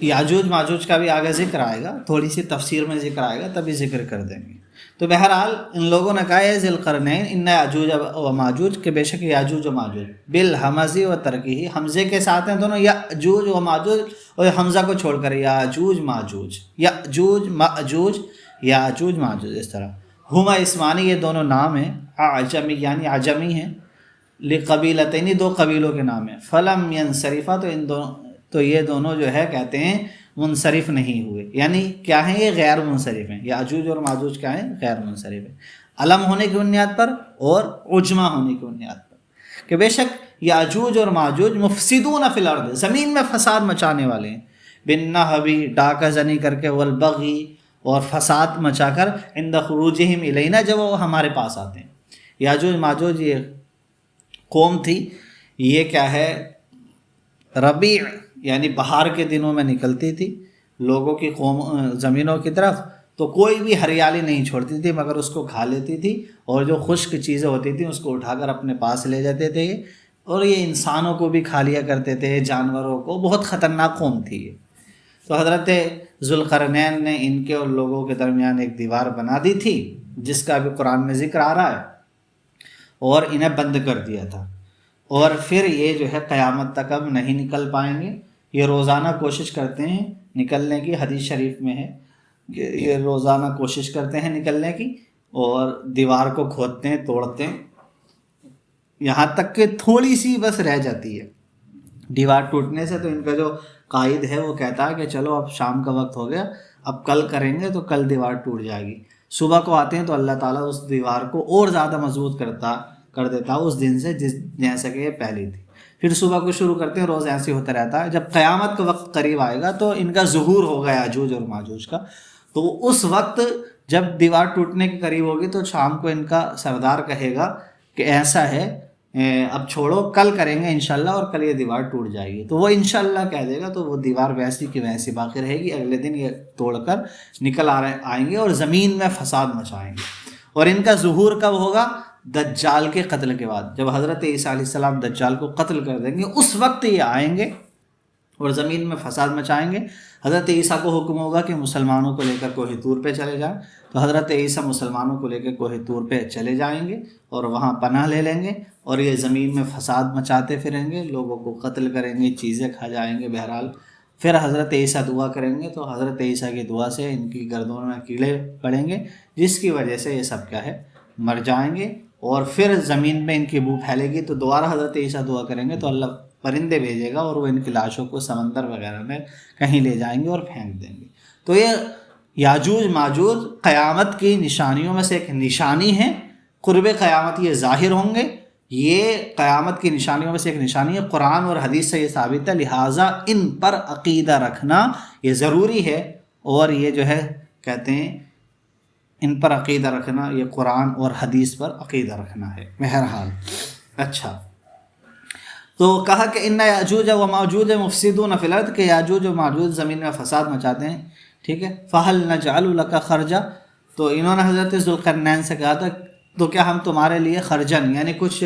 یاجوج ماجوج کا بھی آگے ذکر آئے گا، تھوڑی سی تفسیر میں ذکر آئے گا، تبھی ذکر کر دیں گے۔ تو بہرحال ان لوگوں نے کہا ہے ذی القرنین ان یاجوج و ماجوج، کہ بے شک یاجوج و ماجوج، بالحمزی و ترکی، حمزے کے ساتھ ہیں دونوں، یاجوج و ماجوج، اور حمزہ کو چھوڑ کر یاجوج ماجوج، یاجوج ماجوج، یاجوج ماجوج، اس طرح۔ ہما اسمانی، یہ دونوں نام ہیں، عجمی یعنی عجمی ہیں، لقبیلتین، دو قبیلوں کے نام ہیں، فلم ینصرفا، تو یہ دونوں جو ہے کہتے ہیں منصرف نہیں ہوئے، یعنی کیا ہیں یہ؟ غیر منصرف ہیں۔ یاجوج اور ماجوج کیا ہیں؟ غیر منصرف ہیں، علم ہونے کی بنیاد پر اور عجمہ ہونے کی بنیاد پر، کہ بے شک یاجوج اور ماجوج مفسدون فی الارض، زمین میں فساد مچانے والے ہیں، بالنہب، ڈاکہ زنی کر کے، والبغی، اور فساد مچا کر، عند خروجہم الینا، جب وہ ہمارے پاس آتے ہیں۔ یاجوج ماجوج یہ قوم تھی، یہ کیا ہے؟ ربیع یعنی بہار کے دنوں میں نکلتی تھی لوگوں کی زمینوں کی طرف، تو کوئی بھی ہریالی نہیں چھوڑتی تھی مگر اس کو کھا لیتی تھی، اور جو خشک چیزیں ہوتی تھیں اس کو اٹھا کر اپنے پاس لے جاتے تھے، اور یہ انسانوں کو بھی کھا لیا کرتے تھے، جانوروں کو، بہت خطرناک قوم تھی یہ۔ تو حضرت ذوالقرنین نے ان کے اور لوگوں کے درمیان ایک دیوار بنا دی تھی، جس کا بھی قرآن میں ذکر آ رہا ہے، اور انہیں بند کر دیا تھا، اور پھر یہ جو ہے قیامت تک اب نہیں نکل پائیں گے۔ یہ روزانہ کوشش کرتے ہیں نکلنے کی، حدیث شریف میں ہے کہ یہ روزانہ کوشش کرتے ہیں نکلنے کی، اور دیوار کو کھودتے ہیں، توڑتے ہیں، یہاں تک کہ تھوڑی سی بس رہ جاتی ہے دیوار ٹوٹنے سے۔ تو ان کا جو قائد ہے وہ کہتا ہے کہ چلو اب شام کا وقت ہو گیا، اب کل کریں گے تو کل دیوار ٹوٹ جائے گی۔ صبح کو آتے ہیں تو اللہ تعالیٰ اس دیوار کو اور زیادہ مضبوط کر دیتا اس دن سے جیسا کہ یہ پہلی تھی۔ پھر صبح کو شروع کرتے ہیں، روز ایسے ہوتا رہتا ہے۔ جب قیامت کا وقت قریب آئے گا تو ان کا ظہور ہوگا یاجوج اور ماجوج کا، تو اس وقت جب دیوار ٹوٹنے کے قریب ہوگی تو شام کو ان کا سردار کہے گا کہ ایسا ہے، اب چھوڑو، کل کریں گے انشاءاللہ، اور کل یہ دیوار ٹوٹ جائے گی۔ تو وہ انشاءاللہ کہہ دے گا، تو وہ دیوار ویسی کی ویسی باقی رہے گی۔ اگلے دن یہ توڑ کر نکل آئیں گے اور زمین میں فساد مچائیں گے۔ اور ان کا ظہور کب ہوگا؟ دجال کے قتل کے بعد، جب حضرت عیسیٰ علیہ السلام دجال کو قتل کر دیں گے، اس وقت یہ آئیں گے، اور زمین میں فساد مچائیں گے۔ حضرت عیسیٰ کو حکم ہوگا کہ مسلمانوں کو لے کر کوہ طور پہ چلے جائیں، تو حضرت عیسیٰ مسلمانوں کو لے کے کوہ طور پہ چلے جائیں گے اور وہاں پناہ لے لیں گے، اور یہ زمین میں فساد مچاتے پھریں گے، لوگوں کو قتل کریں گے، چیزیں کھا جائیں گے۔ بہرحال پھر حضرت عیسیٰ دعا کریں گے تو حضرت عیسیٰ کی دعا سے ان کی گردنوں میں کیڑے پڑیں گے، جس کی وجہ سے یہ سب کیا ہے مر جائیں گے، اور پھر زمین میں ان کی بو پھیلے گی، تو دوبارہ حضرت عیسیٰ دعا کریں گے تو اللہ پرندے بھیجے گا اور وہ ان کی لاشوں کو سمندر وغیرہ میں کہیں لے جائیں گے اور پھینک دیں گے۔ تو یہ یاجوج ماجوج قیامت کی نشانیوں میں سے ایک نشانی ہے، قرب قیامت یہ ظاہر ہوں گے، یہ قیامت کی نشانیوں میں سے ایک نشانی ہے، قرآن اور حدیث سے یہ ثابت ہے، لہٰذا ان پر عقیدہ رکھنا یہ ضروری ہے، اور یہ جو ہے کہتے ہیں ان پر عقیدہ رکھنا یہ قرآن اور حدیث پر عقیدہ رکھنا ہے۔ بہرحال اچھا، تو کہا کہ ان یاجوج و ماجوج مفسدون فی الارض، کہ یاجوج و ماجوج زمین میں فساد مچاتے ہیں، ٹھیک ہے۔ فہل نجعل لک خرجا، تو انہوں نے حضرت ذوالقرنین سے کہا تھا تو کیا ہم تمہارے لیے خرجن یعنی کچھ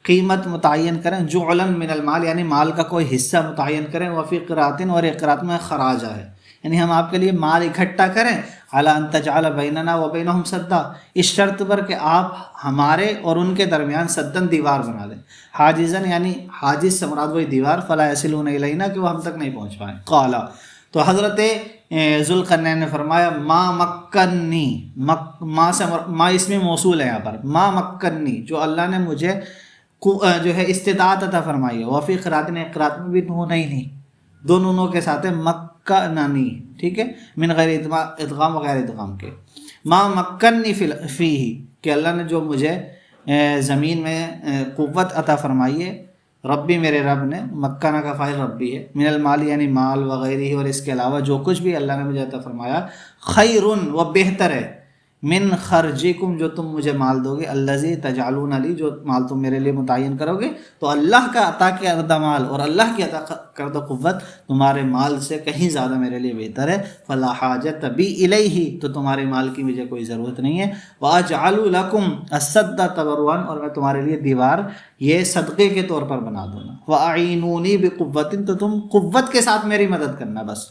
قیمت متعین کریں، جعلن من المال یعنی مال کا کوئی حصہ متعین کریں، وفی قراتن اور ایک قرات میں خراجہ ہے، یعنی ہم آپ کے لیے مال اکٹھا کریں، علی ان تجعل بیننا و بینہم سدا، اس شرط پر کہ آپ ہمارے اور ان کے درمیان سدن دیوار بنا دیں، حاجزن یعنی حاجز سے مراد وہی دیوار، فلا یصلون الینا کہ وہ ہم تک نہیں پہنچ پائیں۔ قال، تو حضرت ذوالقرنین نے فرمایا ما مکنی، ما سے ما اسم موصول ہے یہاں پر، ما مکنی جو اللہ نے مجھے جو ہے استطاعت عطا فرمائی ہے، وفی قرات نے قرات میں بھی نون نہیں، دو نونوں کے ساتھ ہے مکننی، ٹھیک ہے، من غیر ادغام وغیر ادغام کے، ما مکنی فیہ کہ اللہ نے جو مجھے زمین میں قوت عطا فرمائی ہے، ربی میرے رب نے، مکانہ کا فاعل ربی ہے، من المال یعنی مال وغیرہ اور اس کے علاوہ جو کچھ بھی اللہ نے مجھے عطا فرمایا، خیرن وہ بہتر ہے، من خرجکم جو تم مجھے مال دو گے، الذی تجعلون لی جو مال تم میرے لیے متعین کرو گے، تو اللہ کا عطا کردہ مال اور اللہ کی عطا کردہ قوت تمہارے مال سے کہیں زیادہ میرے لیے بہتر ہے، فلا حاجت بی الیہ تو تمہارے مال کی مجھے کوئی ضرورت نہیں ہے، واجعل لکم السد تبرعا اور میں تمہارے لیے دیوار یہ صدقے کے طور پر بنا دوں گا، واعینونی بقوت تو تم قوت کے ساتھ میری مدد کرنا، بس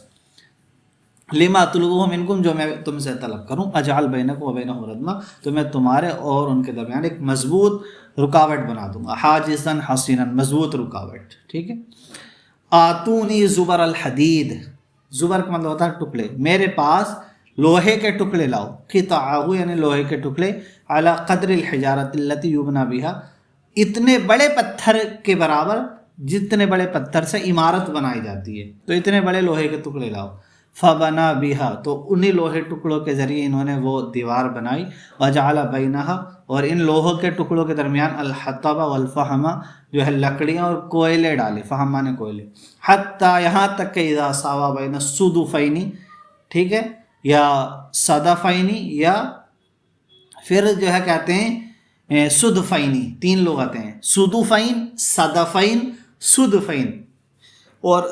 لما طلبوہ منکم جو میں تم سے طلب کروں، اجعل بینکم و بینہم ردما تو میں تمہارے اور ان کے درمیان ایک مضبوط رکاوٹ بنا دوں گا، حاجزا حصینا مضبوط رکاوٹ، ٹھیک ہے۔ آتونی زبر الحدید، زبر کا مطلب ہوتا ہے ٹکڑے، میرے پاس لوہے کے ٹکڑے لاؤ، قطعہ یعنی لوہے کے ٹکڑے، علی قدر الحجارۃ التی یبنى بها اتنے بڑے پتھر کے برابر جتنے بڑے پتھر سے عمارت بنائی جاتی ہے، تو اتنے بڑے لوہے کے ٹکڑے لاؤ، فبنا بها تو انہی لوہے ٹکڑوں کے ذریعے انہوں نے وہ دیوار بنائی، وجعل بینہا اور ان لوہوں کے ٹکڑوں کے درمیان الحطب والفحم جو ہے لکڑیاں اور کوئلے ڈالے، فحمہ نے کوئلے، حتی یہاں تک کہ اذا ساوا بین الصدفین، ٹھیک ہے، یا صدفین یا پھر جو ہے کہتے ہیں صدفینی، تین لغتیں ہیں، صدفین، صدفین، صدفین، اور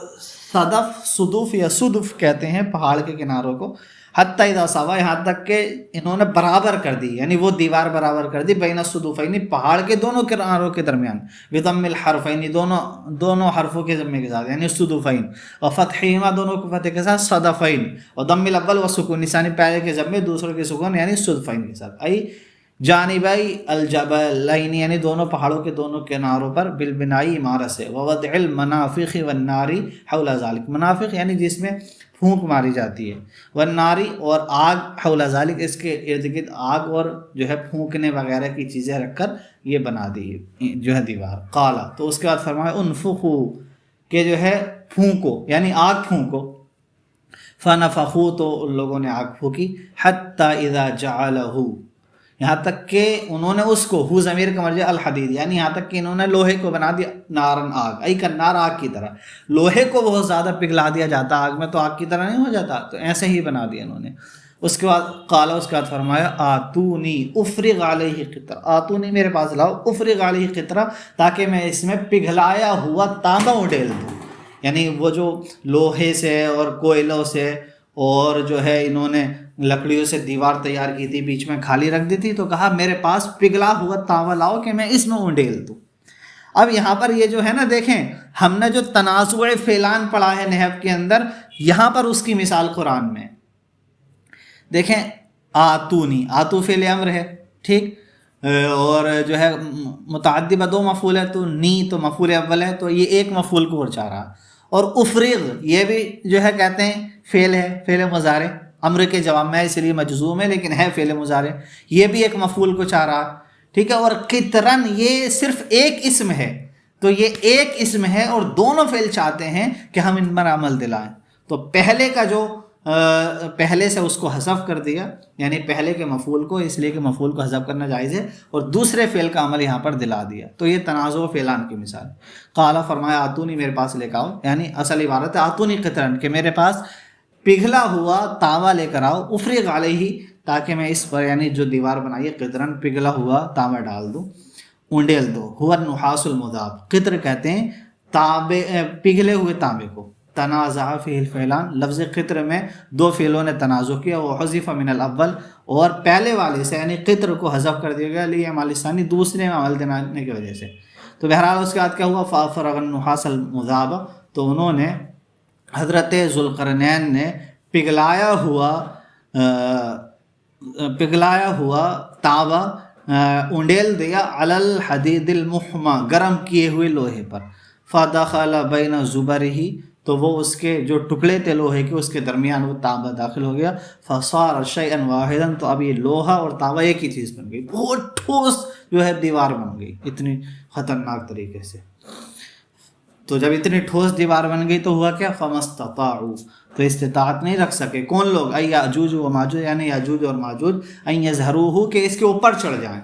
صدف صدف یا صدف کہتے ہیں پہاڑ کے کناروں کو، حتی اذا سوا یہاں تک کہ انہوں نے برابر کر دی، یعنی وہ دیوار برابر کر دی، بین الصدفین پہاڑ کے دونوں کناروں کے درمیان، بضم الحرفین دونوں حرفوں کے ضمے کے ساتھ، یعنی صدفین، اور فتحہما دونوں کو فتح کے ساتھ صدفین، اور ضم الاول و سکون ثانی پہلے کے ضمے دوسرے کے سکون یعنی صدفین کے ساتھ، ای جانبی الجبلین یعنی دونوں پہاڑوں کے دونوں کناروں پر، بالبنائی عمارت سے، ووضع المنافخ والنار حول ذلك، منافخ یعنی جس میں پھونک ماری جاتی ہے، والنار اور آگ حول ذلك اس کے ارد گرد آگ اور جو ہے پھونکنے وغیرہ کی چیزیں رکھ کر یہ بنا دی جو ہے دیوار۔ قال تو اس کے بعد فرمایا انفخو کہ جو ہے پھونکو یعنی آگ پھونکو، فنفخو تو ان لوگوں نے آگ پھونکی، حتی اذا جعلہ یہاں تک کہ انہوں نے اس کو، ہو ضمیر کا مرجع الحدید یعنی یہاں تک کہ انہوں نے لوہے کو بنا دیا نارن آگ، ای کنار آگ کی طرح، لوہے کو بہت زیادہ پگھلا دیا جاتا آگ میں تو آگ کی طرح نہیں ہو جاتا، تو ایسے ہی بنا دیا انہوں نے۔ اس کے بعد قال اس کے بعد فرمایا آتونی افرغ علیہ قطرہ، آتونی میرے پاس لاؤ، افرغ علیہ قطرہ تاکہ میں اس میں پگھلایا ہوا تانبا اڈیل دوں، یعنی وہ جو لوہے سے اور کوئلوں سے اور جو ہے انہوں نے لکڑیوں سے دیوار تیار کی تھی، بیچ میں خالی رکھ دی تھی، تو کہا میرے پاس پگھلا ہوا تانبا لاؤ کہ میں اس میں اونڈیل دوں۔ اب یہاں پر یہ جو ہے نا دیکھیں، ہم نے جو تنازع فعلان پڑھا ہے نحو کے اندر، یہاں پر اس کی مثال قرآن میں دیکھیں، آتونی، آتو فعل امر ہے، ٹھیک، اور جو ہے متعدی دو مفعول ہے، تو نی تو مفعول اول ہے، تو یہ ایک مفعول کو ورچا رہا. اور افریغ یہ بھی جو ہے کہتے ہیں فعل ہے، فعل مضارع امر کے جواب میں، اس لیے مجزوم ہے لیکن ہے فعل مضارع، یہ بھی ایک مفعول کو چاہ رہا، ٹھیک ہے. اور قطرن یہ صرف ایک اسم ہے، تو یہ ایک اسم ہے اور دونوں فعل چاہتے ہیں کہ ہم ان پر عمل دلائیں. تو پہلے کا جو پہلے سے اس کو حذف کر دیا، یعنی پہلے کے مفعول کو، اس لیے کہ مفعول کو حذف کرنا جائز ہے، اور دوسرے فعل کا عمل یہاں پر دلا دیا. تو یہ تنازع فعلان کی مثال. قالا فرمایا آتونی میرے پاس لے کے آؤ، یعنی اصل عبارت ہے آتونی قطرن کہ میرے پاس پگھلا ہوا تاوا لے کر آؤ، افریغ علیہ تاکہ میں اس پر یعنی جو دیوار بنائی ہے قطرن پگھلا ہوا تاوا ڈال دوں، اونڈیل دو. ہوا النحاس المذاب، قطر کہتے ہیں تانبے پگھلے ہوئے تانبے کو. تنازع فیہ الفعلان، لفظ قطر میں دو فعلوں نے تنازع کیا، وہ حذف من الاول، اور پہلے والے سے یعنی قطر کو حذف کر دیا گیا، لیے عمل ثانی دوسرے میں عمل دینے کی وجہ سے. تو بہرحال اس کے بعد کیا ہوا، فافرغ النحاس المذاب، تو انہوں نے حضرت ذوالقرنین نے پگھلایا ہوا تاوا اونڈیل دیا علی الحدید المحمى، گرم کیے ہوئے لوہے پر. فدخل بین زبرہ، تو وہ اس کے جو ٹکڑے تھے لوہے کے اس کے درمیان وہ تانبا داخل ہو گیا. فصار شیئا واحدا، تو اب یہ لوہا اور تانبا ایک ہی چیز بن گئی، بہت ٹھوس جو ہے دیوار بن گئی اتنی خطرناک طریقے سے. تو جب اتنی ٹھوس دیوار بن گئی تو ہوا کیا، فمستطاعوا، تو استطاعت نہیں رکھ سکے کون لوگ، یاجوج و ماجوج، یعنی یاجوج اور ماجوج، ان یظہروہ، کہ اس کے اوپر چڑھ جائیں،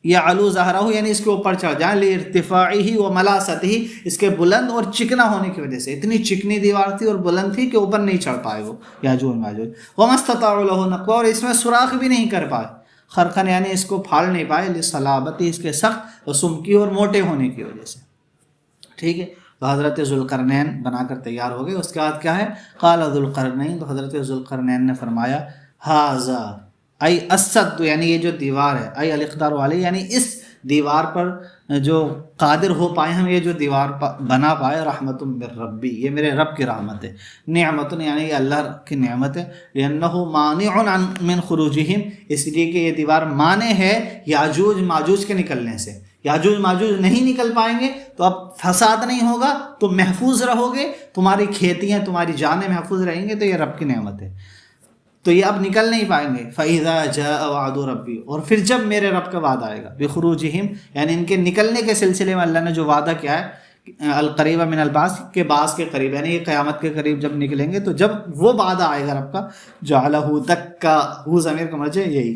یعلو ظہرہ، یعنی اس کے اوپر چڑھ جائیں، لارتفاعہ و ملاستہ، اس کے بلند اور چکنا ہونے کی وجہ سے. اتنی چکنی دیوار تھی اور بلند تھی کہ اوپر نہیں چڑھ پائے وہ یاجوج ماجوج. وما استطاعوا له نقبا، اور اس میں سوراخ بھی نہیں کر پائے، خرقن یعنی اس کو پھاڑ نہیں پائے، لصلابتی، اس کے سخت و سمکی اور موٹے ہونے کی وجہ سے. ٹھیک ہے، تو حضرت ذوالقرنین بنا کر تیار ہو گئے. اس کے بعد کیا ہے، قال ذوالقرنین، تو حضرت ذوالقرنین نے فرمایا، ھذا ای السد، یعنی یہ جو دیوار ہے، ای الاقدار علیہ، یعنی اس دیوار پر جو قادر ہو پائے ہم، یہ جو دیوار بنا پائے، رحمت من ربی، یہ میرے رب کی رحمت ہے، نعمت یعنی یہ اللہ کی نعمت ہے، لأنہ مانع من خروجہم، اس لیے کہ یہ دیوار مانع ہے یاجوج ماجوج کے نکلنے سے. یاجوج ماجوج نہیں نکل پائیں گے تو اب فساد نہیں ہوگا، تو محفوظ رہو گے، تمہاری کھیتیاں تمہاری جانیں محفوظ رہیں گے، تو یہ رب کی نعمت ہے. تو یہ اب نکل نہیں پائیں گے. فَإِذَا جَاءَ وَعْدُ رَبِّي، اور پھر جب میرے رب کا وعدہ آئے گا، بِخُرُوجِهِمْ، یعنی ان کے نکلنے کے سلسلے میں اللہ نے جو وعدہ کیا ہے، القریب من البعث، کے بعث کے قریب، یعنی یہ قیامت کے قریب جب نکلیں گے، تو جب وہ وعدہ آئے گا رب کا، جَعَلَهُ دَكَّا، ہو ضمیر کا مرجع یہی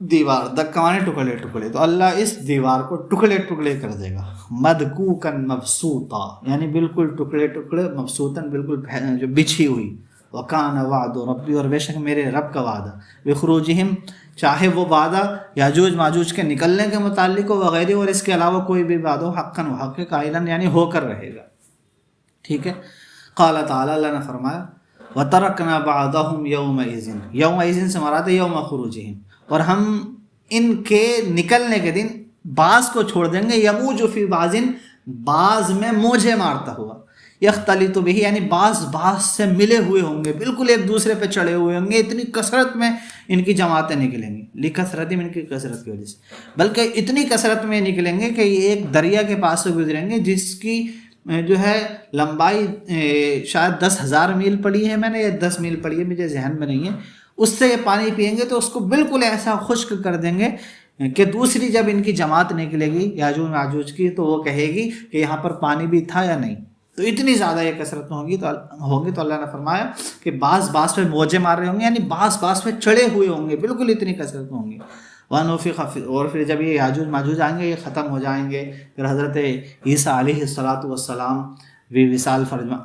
دیوار، دکا مانے ٹکڑے ٹکڑے، تو اللہ اس دیوار کو ٹکڑے ٹکڑے کر دے گا. مدکوکن مبسوطا، یعنی بالکل ٹکڑے ٹکڑے، مبسوطن بالکل جو بچھی ہوئی. وکان وعد ربی، اور بے شک میرے رب کا وعدہ، بخروجہم، چاہے وہ وعدہ یاجوج ماجوج کے نکلنے کے متعلق ہو وغیرہ، اور اس کے علاوہ کوئی بھی وعدہ ہو، حقاً و حق قائلاً، یعنی ہو کر رہے گا. ٹھیک ہے. قال تعالیٰ، اللہ نے فرمایا، وَتَرَكْنَا بَعْضَهُمْ يَوْمَئِذٍ، یومئذ سے مراد ہے یوم خروجہم، اور ہم ان کے نکلنے کے دن بعض کو چھوڑ دیں گے، یموج فی بعض، بعض میں موجے مارتا ہوا، یختلط بہ، یعنی بعض سے ملے ہوئے ہوں گے، بالکل ایک دوسرے پہ چڑھے ہوئے ہوں گے، اتنی کثرت میں ان کی جماعتیں نکلیں گی، لکثرت، ان کی کثرت کی وجہ سے، بلکہ اتنی کثرت میں نکلیں گے کہ یہ ایک دریا کے پاس سے گزریں گے جس کی جو ہے لمبائی شاید 10,000 میل پڑی ہے، میں نے یہ 10 میل پڑی ہے، مجھے ذہن میں نہیں ہے. اس سے یہ پانی پئیں گے تو اس کو بالکل ایسا خشک کر دیں گے کہ دوسری جب ان کی جماعت نکلے گی یاجوج ماجوج کی، تو وہ کہے گی کہ یہاں پر پانی بھی تھا یا نہیں. تو اتنی زیادہ یہ کثرت میں ہوگی تو اللہ نے فرمایا کہ بعض پہ موجے مار رہے ہوں گے، یعنی بعض پہ چڑھے ہوئے ہوں گے، بالکل اتنی کثرت میں ہوں گے. اور پھر جب یہ یاجوج ماجوج آئیں گے، یہ ختم ہو جائیں گے، پھر حضرت عیسیٰ علیہ السلام بھی وصال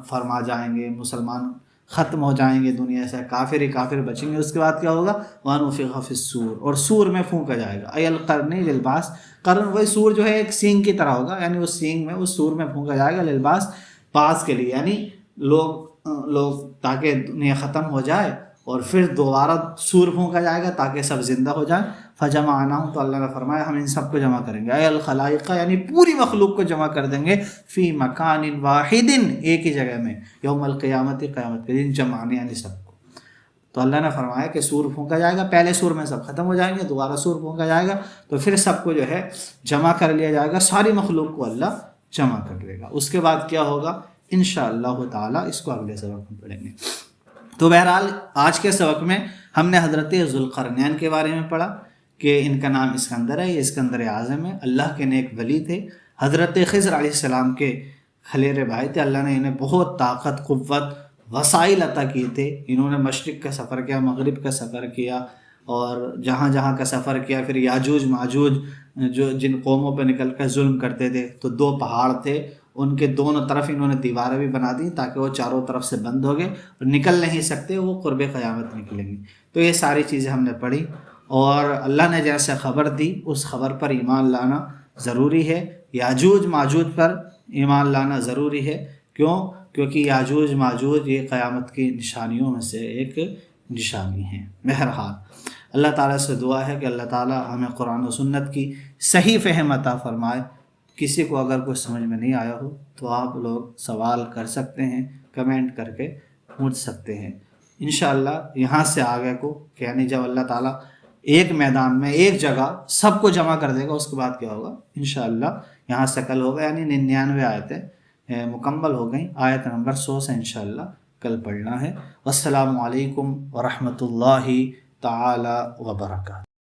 فرما جائیں گے، مسلمان ختم ہو جائیں گے دنیا سے، کافر ہی کافر بچیں گے. اس کے بعد کیا ہوگا، وَنُفِخَ فِي الصُّورِ، اور سور میں پھونکا جائے گا. ای القرن للباس، قرن وہی سور جو ہے ایک سینگ کی طرح ہوگا، یعنی اس سینگ میں، اس سور میں پھونکا جائے گا، للباس، باس کے لیے، یعنی لوگ تاکہ دنیا ختم ہو جائے اور پھر دوبارہ سور پھونکا جائے گا تاکہ سب زندہ ہو جائیں. فجمعناہم، تو اللہ نے فرمایا ہم ان سب کو جمع کریں گے، اے الخلائق یعنی پوری مخلوق کو جمع کر دیں گے، فی مکان واحد، ایک ہی جگہ میں، یوم القیامت، قیامت کے دن، جمعنے یعنی سب کو. تو اللہ نے فرمایا کہ سور پھونکا جائے گا، پہلے سور میں سب ختم ہو جائیں گے، دوبارہ سور پھونکا جائے گا تو پھر سب کو جو ہے جمع کر لیا جائے گا، ساری مخلوق کو اللہ جمع کر لے گا. اس کے بعد کیا ہوگا انشاءاللہ تعالی، اس کو اگلے سبق میں پڑھیں گے. تو بہرحال آج کے سبق میں ہم نے حضرت ذوالقرنین کے بارے میں پڑھا کہ ان کا نام اسکندر ہے، یہ اسکندر اعظم ہے، اللہ کے نیک ولی تھے، حضرت خضر علیہ السلام کے خلیرے بھائی تھے. اللہ نے انہیں بہت طاقت، قوت، وسائل عطا کیے تھے. انہوں نے مشرق کا سفر کیا، مغرب کا سفر کیا، اور جہاں جہاں کا سفر کیا. پھر یاجوج ماجوج جو جن قوموں پہ نکل کر ظلم کرتے تھے، تو 2 پہاڑ تھے، ان کے دونوں طرف انہوں نے دیواریں بھی بنا دی تاکہ وہ چاروں طرف سے بند ہو گئے اور نکل نہیں سکتے، وہ قرب قیامت نکلیں گے. تو یہ ساری چیزیں ہم نے پڑھی، اور اللہ نے جیسے خبر دی اس خبر پر ایمان لانا ضروری ہے. یاجوج ماجوج پر ایمان لانا ضروری ہے. کیونکہ یاجوج ماجوج یہ قیامت کی نشانیوں میں سے ایک نشانی ہیں. بہرحال اللہ تعالیٰ سے دعا ہے کہ اللہ تعالیٰ ہمیں قرآن و سنت کی صحیح فہم عطا فرمائے. کسی کو اگر کچھ سمجھ میں نہیں آیا ہو تو آپ لوگ سوال کر سکتے ہیں، کمنٹ کر کے پوچھ سکتے ہیں. انشاءاللہ یہاں سے آگے کو کہ یعنی جب اللہ تعالیٰ ایک میدان میں ایک جگہ سب کو جمع کر دے گا، اس کے بعد کیا ہوگا انشاءاللہ یہاں سے کل ہوگا، یعنی 99 آیتیں مکمل ہو گئیں. آیت نمبر 100 سے انشاءاللہ کل پڑھنا ہے. والسلام علیکم ورحمۃ اللہ تعالی وبرکاتہ.